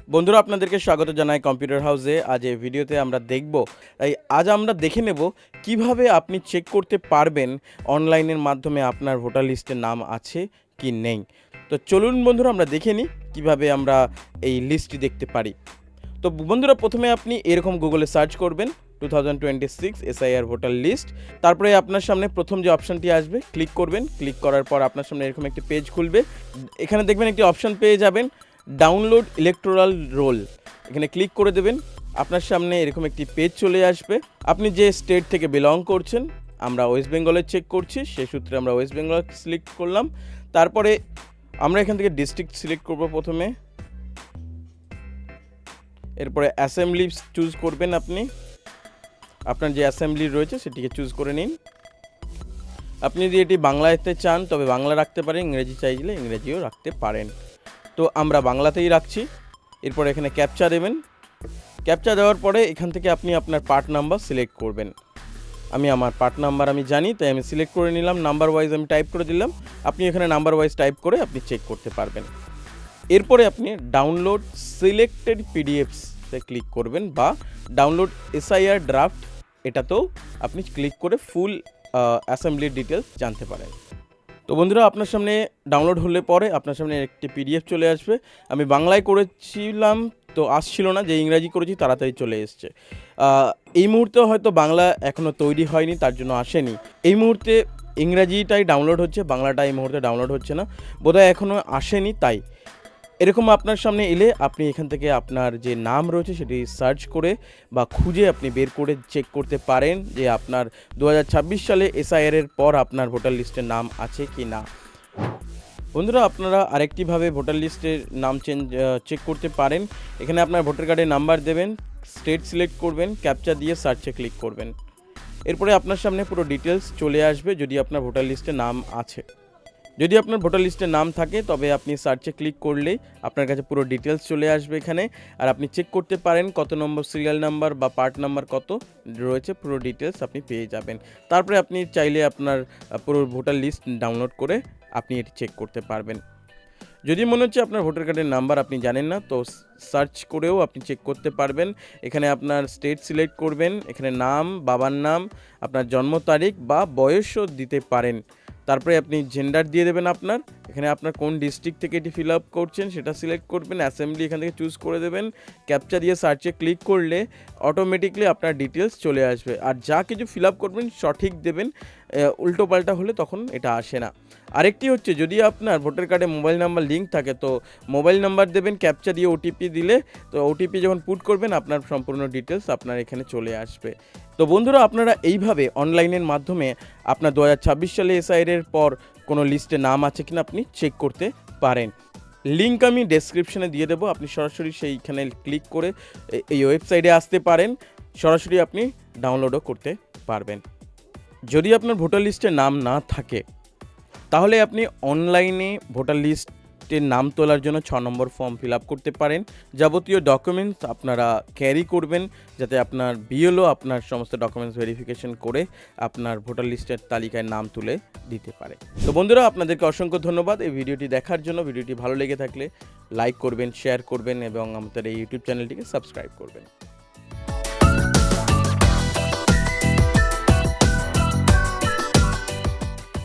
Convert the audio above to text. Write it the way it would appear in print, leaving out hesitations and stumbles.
বন্ধুরা আপনাদেরকে স্বাগত জানাই কম্পিউটার হাউসে। আজ এই ভিডিওতে আমরা আজ আমরা দেখে নেব কিভাবে আপনি চেক করতে পারবেন অনলাইনের মাধ্যমে আপনার ভোটার লিস্টে নাম আছে কি নেই। তো চলুন বন্ধুরা আমরা দেখে নিই কীভাবে আমরা এই লিস্টটি দেখতে পারি। তো বন্ধুরা প্রথমে আপনি এরকম গুগলে সার্চ করবেন 2026 এসআইআর ভোটার লিস্ট। তারপরে আপনার সামনে প্রথম যে অপশানটি আসবে ক্লিক করবেন। ক্লিক করার পর আপনার সামনে এরকম একটি পেজ খুলবে। এখানে দেখবেন একটি অপশান পেয়ে যাবেন ডাউনলোড ইলেকটোরাল রোল। এখানে ক্লিক করে দেবেন। আপনার সামনে এরকম একটি পেজ চলে আসবে। আপনি যে স্টেট থেকে বিলং করছেন, আমরা ওয়েস্ট বেঙ্গলে চেক করছি, সেই সূত্রে আমরা ওয়েস্ট বেঙ্গল সিলেক্ট করলাম। তারপরে আমরা এখান থেকে ডিস্ট্রিক্ট সিলেক্ট করব প্রথমে। এরপরে অ্যাসেম্বলি চুজ করবেন। আপনি আপনার যে অ্যাসেম্বলি রয়েছে সেটিকে চুজ করে নিন। আপনি যদি এটি বাংলাতে চান তবে বাংলা রাখতে পারেন, ইংরেজি চাইলে ইংরেজিও রাখতে পারেন। তো আমরা বাংলাতেই রাখছি। এরপর এখানে ক্যাপচা দেবেন। ক্যাপচা দেওয়ার পরে এখান থেকে আপনি আপনার পার্ট নাম্বার সিলেক্ট করবেন। আমি আমার পার্ট নাম্বার জানি, তাই আমি সিলেক্ট করে নিলাম। নাম্বার ওয়াইজ আমি টাইপ করে দিলাম। আপনি এখানে নাম্বার ওয়াইজ টাইপ করে আপনি চেক করতে পারবেন। এরপরে আপনি ডাউনলোড সিলেক্টেড পিডিএফসে ক্লিক করবেন বা ডাউনলোড এসআইআর ড্রাফট, এটাতেও আপনি ক্লিক করে ফুল অ্যাসেম্বলির ডিটেলস জানতে পারেন। তো বন্ধুরা আপনার সামনে ডাউনলোড হলে পরে আপনার সামনে একটি পিডিএফ চলে আসবে। আমি বাংলায় করেছিলাম তো আসছিল না, যে ইংরাজি করেছি তাড়াতাড়ি চলে এসছে। এই মুহূর্তে হয়তো বাংলা এখনও তৈরি হয়নি, তার জন্য আসেনি। এই মুহূর্তে ইংরাজিটাই ডাউনলোড হচ্ছে, বাংলাটা এই মুহূর্তে ডাউনলোড হচ্ছে না, বোধহয় এখনও আসেনি। তাই এরকম আপনার সামনে এলে আপনি এখান থেকে আপনার যে নাম রয়েছে সেটি সার্চ করে বা খুঁজে আপনি বের করে চেক করতে পারেন যে আপনার 2026 সালে এসআইআরের পর আপনার ভোটার লিস্টের নাম আছে কি না। বন্ধুরা আপনারা আরেকটিভাবে ভোটার লিস্টের নাম চেক করতে পারেন। এখানে আপনার ভোটার কার্ডের নাম্বার দেবেন, স্টেট সিলেক্ট করবেন, ক্যাপচা দিয়ে সার্চে ক্লিক করবেন। এরপরে আপনার সামনে পুরো ডিটেলস চলে আসবে যদি আপনার ভোটার লিস্টে নাম আছে। যদি আপনার ভোটার লিস্টে নাম থাকে তবে আপনি সার্চে ক্লিক করলেই আপনার কাছে পুরো ডিটেলস চলে আসবে এখানে। আর আপনি চেক করতে পারেন কত নম্বর সিরিয়াল নাম্বার বা পার্ট নাম্বার কত রয়েছে, পুরো ডিটেলস আপনি পেয়ে যাবেন। তারপরে আপনি চাইলে আপনার পুরো ভোটার লিস্ট ডাউনলোড করে আপনি এটি চেক করতে পারবেন। যদি মনে হচ্ছে আপনার ভোটার কার্ডের নাম্বার আপনি জানেন না, তো সার্চ করেও আপনি চেক করতে পারবেন। এখানে আপনার স্টেট সিলেক্ট করবেন, এখানে নাম, বাবার নাম, আপনার জন্ম তারিখ বা বয়সও দিতে পারেন। তারপরে আপনি জেন্ডার দিয়ে দেবেন আপনার। এখানে আপনার কোন ডিস্ট্রিক্ট থেকে এটি ফিল আপ করছেন সেটা সিলেক্ট করবেন। অ্যাসেম্বলি এখান থেকে চুজ করে দেবেন। ক্যাপচা দিয়ে সার্চে ক্লিক করলে অটোমেটিকলি আপনার ডিটেলস চলে আসবে। আর যা কিছু ফিল আপ করবেন সঠিক দেবেন, উল্টোপাল্টা হলে তখন এটা আসে না। আরেকটি হচ্ছে যদি আপনার ভোটার কার্ডে মোবাইল নাম্বার লিঙ্ক থাকে তো মোবাইল নাম্বার দেবেন, ক্যাপচা দিয়ে ওটিপি দিলে, তো ওটিপি যখন পুট করবেন আপনার সম্পূর্ণ ডিটেলস আপনার এখানে চলে আসবে। তো বন্ধুরা আপনারা এইভাবে অনলাইনের মাধ্যমে আপনার 2026 সালে এসআইআরের পর কোনো লিস্টে নাম আছে কিনা আপনি চেক করতে পারেন। লিঙ্ক আমি ডেসক্রিপশনে দিয়ে দেবো, আপনি সরাসরি সেইখানে ক্লিক করে এই ওয়েবসাইটে আসতে পারেন, সরাসরি আপনি ডাউনলোডও করতে পারবেন। যদি আপনার ভোটার লিস্টে নাম না থাকে তাহলে আপনি অনলাইনে ভোটার লিস্টের নাম তোলার জন্য 6 নম্বর ফর্ম ফিল আপ করতে পারেন। যাবতীয় ডকুমেন্টস আপনারা ক্যারি করবেন যাতে আপনার বিএলও আপনার সমস্ত ডকুমেন্টস ভেরিফিকেশন করে আপনার ভোটার লিস্টের তালিকায় নাম তুলে দিতে পারে। তো বন্ধুরা আপনাদেরকে অসংখ্য ধন্যবাদ এই ভিডিওটি দেখার জন্য। ভিডিওটি ভালো লেগে থাকলে লাইক করবেন, শেয়ার করবেন এবং আমাদের এই ইউটিউব চ্যানেলটিকে সাবস্ক্রাইব করবেন।